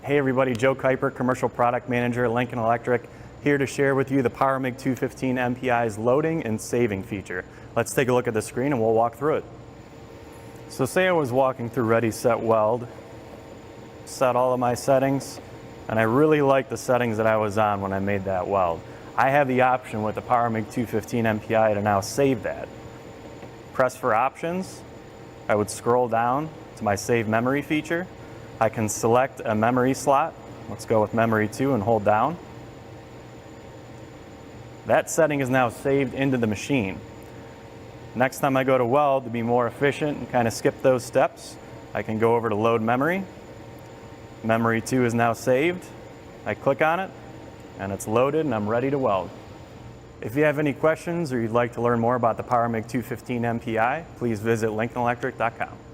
Hey everybody, Joe Kuiper, Commercial Product Manager at Lincoln Electric, here to share with you the Power MIG 215 MPI's loading and saving feature. Let's take a look at the screen and we'll walk through it. So say I was walking through Ready, Set, Weld, set all of my settings, and I really like the settings that I was on when I made that weld. I have the option with the Power MIG 215 MPI to now save that. Press for options, I would scroll down to my save memory feature. I can select a memory slot. Let's go with memory 2 and hold down. That setting is now saved into the machine. Next time I go to weld, to be more efficient and kind of skip those steps, I can go over to load memory. Memory 2 is now saved. I click on it and it's loaded and I'm ready to weld. If you have any questions or you'd like to learn more about the Power MIG 215 MPI, please visit lincolnelectric.com.